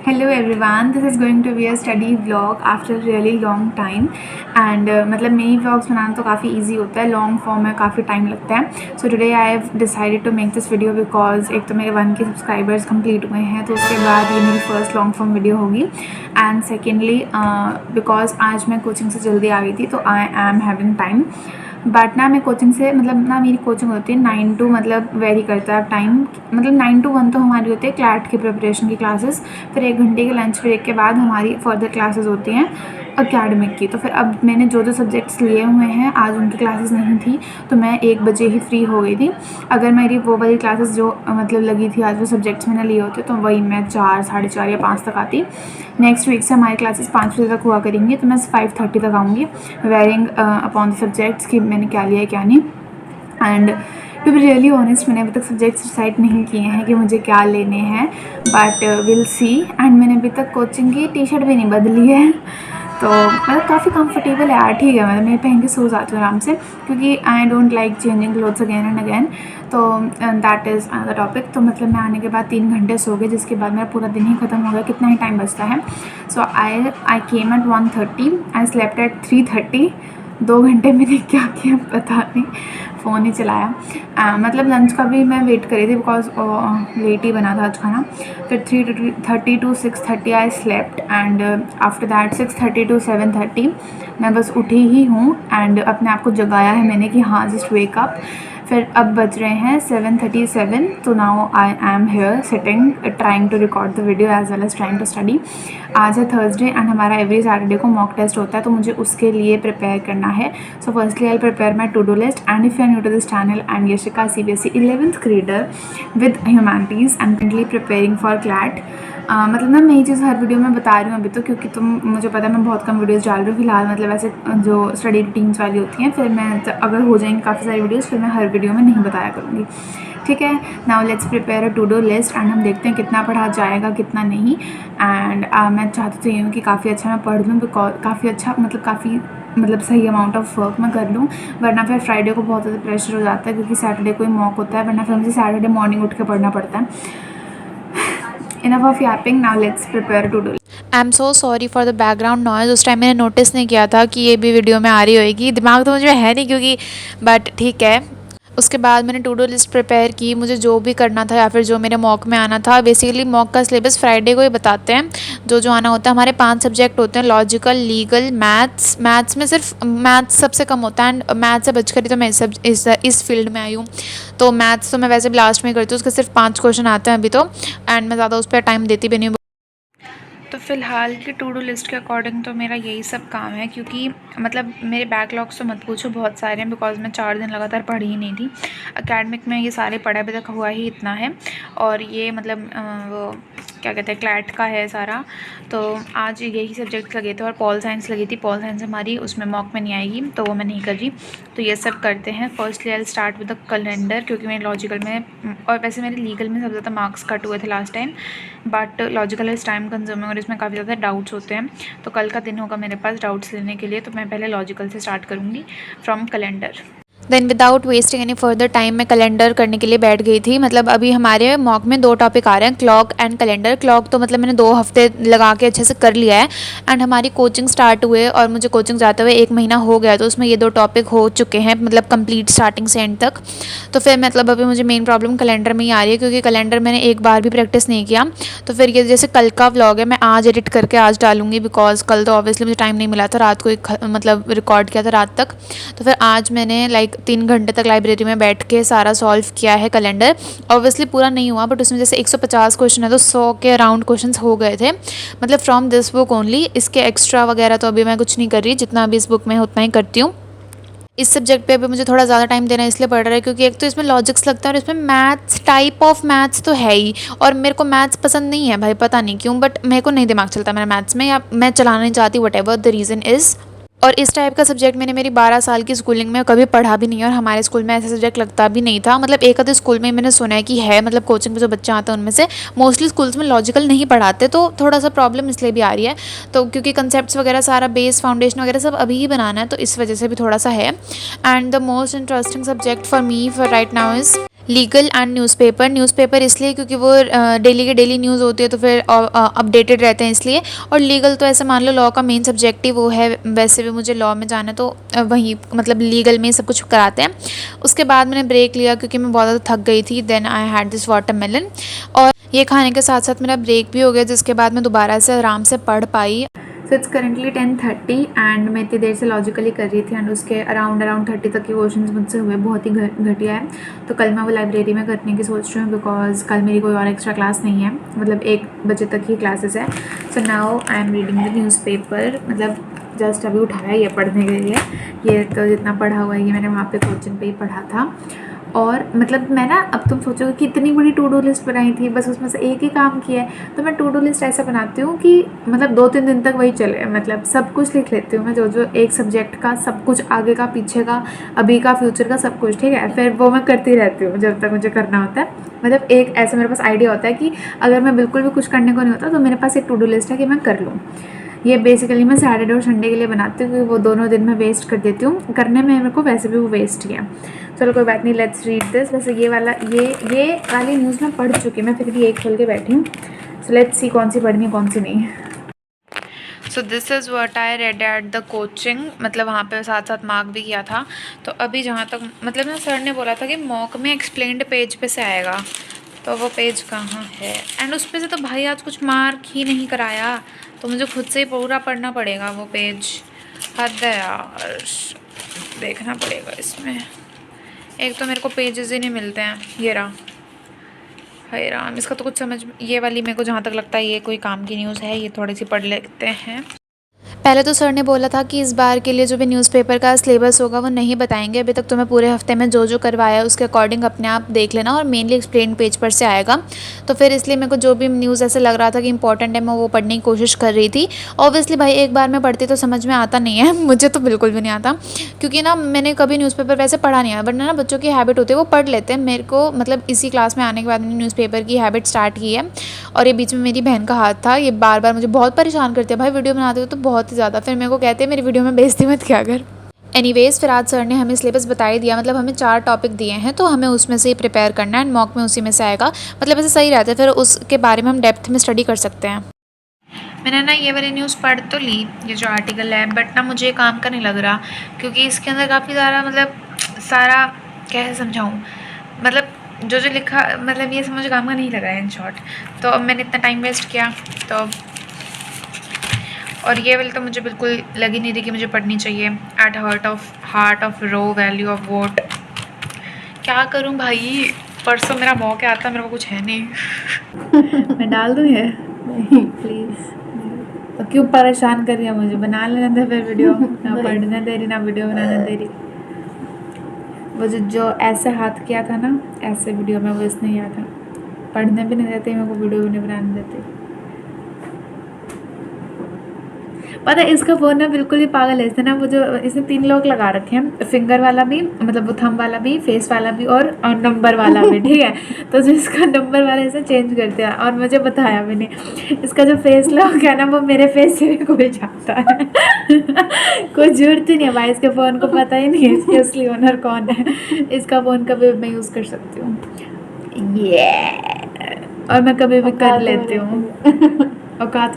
Hello everyone, this is going to be a study vlog after a really long time and मतलब mini vlogs बनाना तो काफ़ी easy होता है, long form में काफ़ी टाइम लगता है. So today I have decided to make this video because एक तो मेरे 1K सब्सक्राइबर्स कंप्लीट हुए हैं तो उसके बाद ये मेरी फर्स्ट लॉन्ग फॉर्म वीडियो होगी. एंड सेकेंडली बिकॉज आज मैं कोचिंग से जल्दी आ गई थी तो I am having time. But ना मैं कोचिंग से मतलब ना मेरी कोचिंग होती है 9 to मतलब वेरी करता है टाइम, मतलब 9 to 1 तो हमारी होती है क्लैट की प्रिपरेशन की क्लासेस. फिर 1 घंटे के लंच ब्रेक के बाद हमारी फर्दर क्लासेस होती हैं अकेडमिक की. तो फिर अब मैंने जो सब्जेक्ट्स लिए हुए हैं आज उनकी क्लासेस नहीं थी तो मैं 1 बजे ही फ्री हो गई थी. अगर मेरी वो वाली क्लासेस जो मतलब लगी थी आज वो सब्जेक्ट्स मैंने लिए होते तो वही मैं 4, साढ़े 4 या 5 तक आती. नेक्स्ट वीक से हमारी क्लासेस 5 बजे तक हुआ करेंगी तो मैं 5:30 तक आऊँगी वेयरिंग अपॉन द सब्जेक्ट्स कि मैंने क्या लिया है क्या नहीं. And to be really honest मैंने अभी तक सब्जेक्ट्स डिसाइड नहीं किए हैं कि मुझे क्या लेने हैं, बट विल सी. एंड मैंने अभी तक कोचिंग की टी शर्ट भी नहीं बदली है तो मतलब काफ़ी कंफर्टेबल है यार, ठीक है. मतलब मैं पहन के सो जाती हूँ आराम से क्योंकि I don't like changing clothes again and again. तो दैट इज़ द टॉपिक. तो मतलब मैं आने के बाद 3 घंटे सो गए जिसके बाद मेरा पूरा दिन ही ख़त्म हो गया. कितना ही टाइम बचता है. So I came at 1:30, I slept at 3:30. 2 घंटे मैंने क्या किया पता नहीं, फ़ोन ही चलाया. मतलब लंच का भी मैं वेट करी थी बिकॉज लेट ही बना था आज खाना. फिर 3:30 to 6:30 I slept and after that 6:30 to 7:30 मैं बस उठी ही हूँ एंड अपने आप को जगाया है मैंने कि हाँ जस्ट वेक अप. फिर अब बज रहे हैं 7:37 तो now I am here sitting trying to record the video as well as trying to study. आज है थर्सडे एंड हमारा एवरी सैटरडे को मॉक टेस्ट होता है तो मुझे उसके लिए प्रिपेयर करना है. So firstly I prepare my to do list. And if you are new to this channel I am Yashika, CBSE 11th grader with humanities and currently preparing for CLAT. मतलब ना नई चीज़ हर वीडियो में बता रही हूँ अभी तो क्योंकि मुझे पता है मैं बहुत कम वीडियोस डाल रही हूँ फिलहाल. मतलब ऐसे जो स्टडी रूटीन्स वाली होती हैं फिर मैं अगर हो जाएंगी काफ़ी सारी वीडियोस फिर मैं हर वीडियो में नहीं बताया करूँगी, ठीक है. Now let's prepare a to do list and हम देखते हैं कितना पढ़ा जाएगा कितना नहीं. एंड मैं चाहती तो ये हूँ कि काफ़ी अच्छा मैं पढ़ लूँ बिकॉज काफ़ी अच्छा मतलब सही अमाउंट ऑफ वर्क मैं कर लूँ. वरना फिर फ्राइडे को बहुत ज़्यादा प्रेशर हो जाता है क्योंकि सैटरडे को ही मॉक होता है, वरना फिर मुझे सैटरडे मॉर्निंग उठ के पढ़ना पड़ता है. Enough of yapping, now let's prepare to do. I am so sorry for the background noise. उस टाइम मैंने नोटिस नहीं किया था कि ये भी वीडियो में आ रही होगी. दिमाग तो मुझे है नहीं क्योंकि बट ठीक है. उसके बाद मैंने टू डू लिस्ट प्रिपेयर की. मुझे जो भी करना था या फिर जो मेरे मॉक में आना था. बेसिकली मॉक का सिलेबस फ्राइडे को ही बताते हैं जो आना होता है. हमारे 5 सब्जेक्ट होते हैं, लॉजिकल, लीगल, मैथ्स. मैथ्स में सिर्फ मैथ्स सबसे कम होता है एंड मैथ्स से बचकर ही तो मैं इस फील्ड में आई हूँ. तो मैथ्स तो मैं वैसे भी लास्ट में करती हूँ. उसके सिर्फ 5 क्वेश्चन आते हैं अभी तो एंड मैं ज़्यादा उस पर टाइम देती भी नहीं हूँ. तो फ़िलहाल की टू डू लिस्ट के अकॉर्डिंग तो मेरा यही सब काम है क्योंकि मतलब मेरे बैकलॉग्स तो मत पूछो बहुत सारे हैं बिकॉज मैं 4 दिन लगातार पढ़ी ही नहीं थी. एकेडमिक में ये सारे पढ़े अभी तक हुआ ही इतना है और ये मतलब वो क्या कहते हैं क्लैट का है सारा. तो आज यही सब्जेक्ट लगे थे और पॉल साइंस लगी थी. पॉल साइंस हमारी उसमें मॉक में नहीं आएगी तो वो मैं नहीं कर रही. तो ये सब करते हैं. Firstly I start with the calendar क्योंकि मेरे लॉजिकल में और वैसे मेरे लीगल में सबसे ज़्यादा मार्क्स कट हुए थे last time. But logical is time consuming और इसमें काफ़ी ज़्यादा डाउट्स होते हैं. तो कल का दिन होगा मेरे पास डाउट्स लेने के लिए तो मैं पहले लॉजिकल से स्टार्ट करूँगी from calendar. Then without wasting any further time मैं कैलेंडर करने के लिए बैठ गई थी. मतलब अभी हमारे मॉक में 2 टॉपिक आ रहे हैं, क्लॉक एंड कैलेंडर. क्लॉक तो मतलब मैंने 2 हफ्ते लगा के अच्छे से कर लिया है एंड हमारी कोचिंग स्टार्ट हुए और मुझे कोचिंग जाते हुए 1 महीना हो गया तो उसमें ये 2 टॉपिक हो चुके हैं मतलब कंप्लीट स्टार्टिंग से एंड तक. तो फिर मतलब अभी मुझे मेन प्रॉब्लम कैलेंडर में ही आ रही है क्योंकि कैलेंडर मैंने एक बार भी प्रैक्टिस नहीं किया. तो फिर ये जैसे कल का व्लॉग है मैं आज एडिट करके आज डालूंगी बिकॉज कल तो ऑब्वियसली मुझे टाइम नहीं मिला था. रात को मतलब रिकॉर्ड किया था रात तक. तो फिर आज मैंने 3 घंटे तक लाइब्रेरी में बैठ के सारा सॉल्व किया है कैलेंडर. ऑब्वियसली पूरा नहीं हुआ बट उसमें जैसे 150 क्वेश्चन है तो 100 के अराउंड क्वेश्चंस हो गए थे मतलब फ्रॉम दिस बुक ओनली. इसके एक्स्ट्रा वगैरह तो अभी मैं कुछ नहीं कर रही, जितना अभी इस बुक में है उतना ही करती हूँ. इस सब्जेक्ट पे अभी मुझे थोड़ा ज़्यादा टाइम देना इसलिए पड़ रहा है क्योंकि एक तो इसमें लॉजिक्स लगता है और इसमें मैथ्स टाइप ऑफ मैथ्स तो है ही और मेरे को मैथ्स पसंद नहीं है भाई, पता नहीं क्यों बट मेरे को नहीं दिमाग चलता मेरा मैथ्स में या मैं चलाना नहीं चाहती, what ever the reason is. और इस टाइप का सब्जेक्ट मैंने मेरी 12 साल की स्कूलिंग में कभी पढ़ा भी नहीं है और हमारे स्कूल में ऐसा सब्जेक्ट लगता भी नहीं था. मतलब एक आधे स्कूल में मैंने सुना है कि है, मतलब कोचिंग में जो बच्चे आते हैं उनमें से मोस्टली स्कूल्स में लॉजिकल नहीं पढ़ाते. तो थोड़ा सा प्रॉब्लम इसलिए भी आ रही है. तो क्योंकि कंसेप्ट्स वगैरह सारा बेस फाउंडेशन वगैरह सब अभी ही बनाना है तो इस वजह से भी थोड़ा सा है. And the most interesting subject for me for right now is legal and newspaper इसलिए क्योंकि वो डेली के डेली न्यूज़ होती है तो फिर अपडेटेड रहते हैं इसलिए। और लीगल तो ऐसे मान लो लॉ का मेन सब्जेक्ट ही वो है, वैसे भी मुझे लॉ में जाना है तो वहीं मतलब लीगल में ही सब कुछ कराते हैं। उसके बाद मैंने ब्रेक लिया क्योंकि मैं बहुत ज़्यादा थक गई थी। Then I had this watermelon, और ये खाने के साथ साथ मेरा ब्रेक भी हो गया, जिसके बाद मैं दोबारा से आराम से पढ़ पाई। सो इट्स करेंटली 10:30 एंड मैं इतनी देर से लॉजिकली कर रही थी एंड उसके अराउंड 30 तक के क्वेश्चंस मुझसे हुए, बहुत ही घटिया है। तो कल मैं वो लाइब्रेरी में करने की सोच रही हूँ बिकॉज कल मेरी कोई और एक्स्ट्रा क्लास नहीं है, मतलब 1 बजे तक ही क्लासेस है। So now I am reading the newspaper, मतलब जस्ट अभी उठाया ये पढ़ने के लिए। ये तो जितना पढ़ा हुआ है ये मैंने वहाँ पे कोचिंग पे ही पढ़ा था। और मतलब मैं ना, अब तुम सोचोगे कि इतनी बड़ी टू डू लिस्ट बनाई थी, बस उसमें से एक ही काम किया है। तो मैं टू डू लिस्ट ऐसा बनाती हूँ कि मतलब 2-3 दिन तक वही चले, मतलब सब कुछ लिख लेती हूँ मैं, जो जो एक सब्जेक्ट का सब कुछ, आगे का, पीछे का, अभी का, फ्यूचर का, सब कुछ, ठीक है। फिर वो मैं करती रहती हूँ जब तक मुझे करना होता है। मतलब एक ऐसा मेरे पास आइडिया होता है कि अगर मैं बिल्कुल भी कुछ करने को नहीं होता तो मेरे पास एक टू डू लिस्ट है कि मैं कर लूँ। ये बेसिकली मैं सैटरडे और संडे के लिए बनाती हूँ क्योंकि वो दोनों दिन मैं वेस्ट कर देती हूँ करने में, मेरे को वैसे भी वो वेस्ट ही है। चलो कोई बात नहीं, लेट्स रीड दिस। वैसे ये वाली न्यूज़ मैं पढ़ चुकी, मैं फिर भी एक खोल के बैठी हूँ। सो लेट्स सी कौन सी पढ़नी है कौन सी नहीं। So this is what I read at the coaching, मतलब वहाँ पे साथ साथ मार्क भी किया था। तो अभी जहाँ तक मतलब ना सर ने बोला था कि मॉक में एक्सप्लेन्ड पेज पे से आएगा, तो वो पेज कहाँ है। एंड उस पे से तो भाई आज कुछ मार्क ही नहीं कराया, तो मुझे खुद से ही पूरा पढ़ना पड़ेगा वो पेज। हद है यार, देखना पड़ेगा इसमें। एक तो मेरे को पेजेस ही नहीं मिलते हैं। ये रहा, हाय राम, इसका तो कुछ समझ, ये वाली मेरे को जहाँ तक लगता है ये कोई काम की न्यूज़ है, ये थोड़ी सी पढ़ लेते हैं। पहले तो सर ने बोला था कि इस बार के लिए जो भी न्यूज़पेपर का सिलेबस होगा वो नहीं बताएंगे अभी तक, तुम्हें पूरे हफ्ते में जो जो करवाया है उसके अकॉर्डिंग अपने आप देख लेना, और मेनली एक्सप्लेन पेज पर से आएगा। तो फिर इसलिए मेरे को जो भी न्यूज़ ऐसे लग रहा था कि इंपॉर्टेंट है मैं वो पढ़ने की कोशिश कर रही थी। ऑब्वियसली भाई एक बार में पढ़ती तो समझ में आता नहीं है मुझे तो बिल्कुल भी नहीं आता, क्योंकि ना मैंने कभी न्यूज़पेपर वैसे पढ़ा नहीं है, बट ना बच्चों की हैबिट होती है वो पढ़ लेते हैं। मेरे को मतलब इसी क्लास में आने के बाद मैंने न्यूज़पेपर की हैबिट स्टार्ट की है। और ये बीच में मेरी बहन का हाथ था, ये बार बार मुझे बहुत परेशान करती है भाई वीडियो बनाते हो तो बहुत ही ज़्यादा, फिर मेरे को कहते हैं मेरी वीडियो में बेइज्जती मत किया कर। एनीवेज़ फिर आज सर ने हमें सिलेबस बता ही दिया, मतलब हमें 4 टॉपिक दिए हैं तो हमें उसमें से ही प्रिपेयर करना है एंड मॉक में उसी में से आएगा, मतलब ऐसे सही रहता है, फिर उसके बारे में हम डेप्थ में स्टडी कर सकते हैं। मैंने ना ये वाली न्यूज़ पढ़ तो ली, ये जो आर्टिकल है, बट ना मुझे काम का नहीं लग रहा, क्योंकि इसके अंदर काफ़ी ज़्यादा मतलब सारा, कैसे समझाऊँ, मतलब जो जो लिखा, मतलब ये समझ काम का नहीं लग रहा है इन शॉर्ट। तो अब मैंने इतना टाइम वेस्ट किया तो, और ये वाली तो मुझे बिल्कुल लगी नहीं थी कि मुझे पढ़नी चाहिए। At heart of row value of vote, क्या करूं भाई, परसों मेरा मौका आता, मेरे को कुछ है नहीं मैं डाल दूँ ये प्लीज़। तो क्यों परेशान कर रही है मुझे, बना लेना था फिर वीडियो ना पढ़ने दे रही ना वीडियो बनाने दे रही। वो जो ऐसे हाथ किया था ना ऐसे वीडियो में, वो इसने किया था, पढ़ने भी नहीं देते मेरे को, वीडियो भी नहीं बनाने देते। पता है इसका फ़ोन ना बिल्कुल ही पागल है, इसने ना वो जो इसने 3 लॉक लगा रखे हैं, फिंगर वाला भी, मतलब वो थंब वाला भी, फेस वाला भी, और नंबर वाला भी, ठीक है। तो जो इसका नंबर वाला इसे चेंज कर दिया और मुझे बताया भी नहीं। इसका जो फेस लॉक है ना वो मेरे फेस से भी खुल जाता है कोई जरूरत ही नहीं है भाई, इसके फ़ोन को पता ही नहीं है इसके असली ओनर कौन है। इसका फ़ोन कभी मैं यूज़ कर सकती हूँ, ये और मैं कभी भी कर लेती हूँ औकात।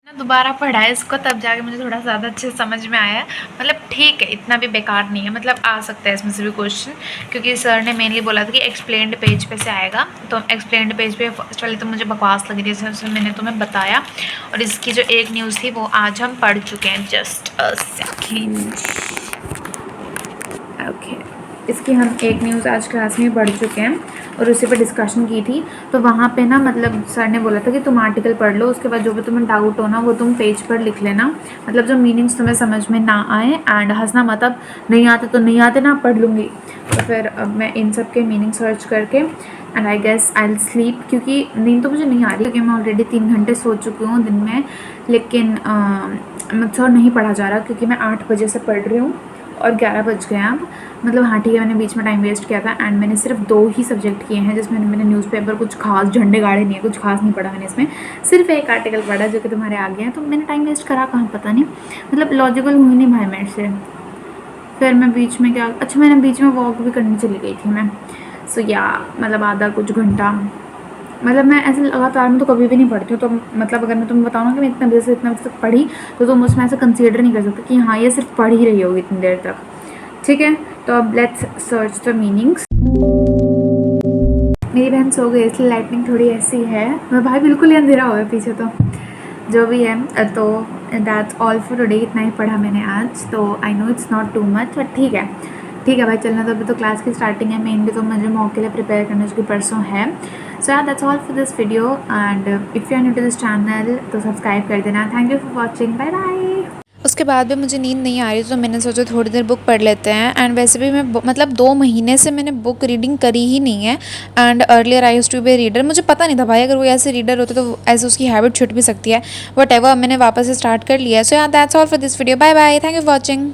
दोबारा पढ़ा है इसको तब जाके मुझे थोड़ा ज़्यादा अच्छे से समझ में आया है, मतलब ठीक है, इतना भी बेकार नहीं है, मतलब आ सकता है इसमें से भी क्वेश्चन, क्योंकि सर ने मेनली बोला था कि एक्सप्लेन्ड पेज पे से आएगा। तो एक्सप्लेन्ड पेज पे फर्स्ट वाली तो मुझे बकवास लगी थी, जैसे मैंने तुम्हें बताया। और इसकी जो एक न्यूज़ थी वो आज हम पढ़ चुके हैं, जस्ट अ सेकेंड। ओके, इसकी हम एक न्यूज़ आज क्लास में पढ़ चुके हैं और उसी पर डिस्कशन की थी। तो वहाँ पे ना मतलब सर ने बोला था कि तुम आर्टिकल पढ़ लो, उसके बाद जो भी तुम्हें डाउट हो ना वो तुम पेज पर लिख लेना, मतलब जो मीनिंग्स तुम्हें समझ में ना आए, एंड हंसना मत, अब नहीं आते तो नहीं आते ना, पढ़ लूँगी। तो फिर अब मैं इन सब के मीनिंग सर्च करके and I guess I will sleep, क्योंकि नींद तो मुझे नहीं आ रही, क्योंकि मैं ऑलरेडी 3 घंटे सो चुकी हूँ दिन में। लेकिन मुझसे और नहीं पढ़ा जा रहा क्योंकि मैं 8 बजे से पढ़ रही हूँ और 11 बज गए अब, मतलब हाँ ठीक है, मैंने बीच में टाइम वेस्ट किया था एंड मैंने सिर्फ 2 ही सब्जेक्ट किए हैं जिसमें मैंने न्यूज़पेपर कुछ खास झंडे गाड़े नहीं है, कुछ खास नहीं पढ़ा मैंने इसमें, सिर्फ एक आर्टिकल पढ़ा जो कि तुम्हारे आगे हैं। तो मैंने टाइम वेस्ट करा कहाँ पता नहीं, मतलब लॉजिकल हुई नहीं भाई मेरे से। फिर मैं बीच में क्या, अच्छा मैंने बीच में वॉक भी करने चली गई थी मैं, सो या मतलब आधा कुछ घंटा, मतलब मैं ऐसे लगातार में तो कभी भी नहीं पढ़ती हूँ। तो मतलब अगर मैं तुम्हें बताऊँ ना कि मैं इतना बजे से इतना बजे तक पढ़ी, तो तुम उसमें ऐसे कंसीडर नहीं कर सकते कि हाँ ये सिर्फ पढ़ ही रही होगी इतनी देर तक। ठीक है, तो अब लेट्स सर्च द मीनिंग्स। मेरी बहन सो गई इसलिए लाइटनिंग थोड़ी ऐसी है, मेरा भाई बिल्कुल ही अंधेरा हो गया पीछे। तो जो भी है, तो दैट्स ऑल फॉर टुडे। इतना ही पढ़ा मैंने आज, तो I know it's not too much, but ठीक है भाई, चलना। तो अभी तो क्लास की स्टार्टिंग है, मेनली तो मुझे मॉक के लिए प्रिपेयर करना जो कि परसों है। सो यार that's all for this video, and if you are new to this channel तो सब्सक्राइब कर देना। Thank you for watching, bye bye. उसके बाद भी मुझे नींद नहीं आ रही, तो मैंने सोचा थोड़ी देर बुक पढ़ लेते हैं। एंड वैसे भी मैं मतलब 2 महीने से मैंने बुक रीडिंग करी ही नहीं है। And earlier I used to be a reader. मुझे पता नहीं था भाई अगर वो ऐसे रीडर होते तो ऐसे उसकी हैबिट छूट भी सकती है। वट एवर, मैंने वापस से स्टार्ट कर लिया है। सो यार that's all for this video, bye bye, thank you for watching.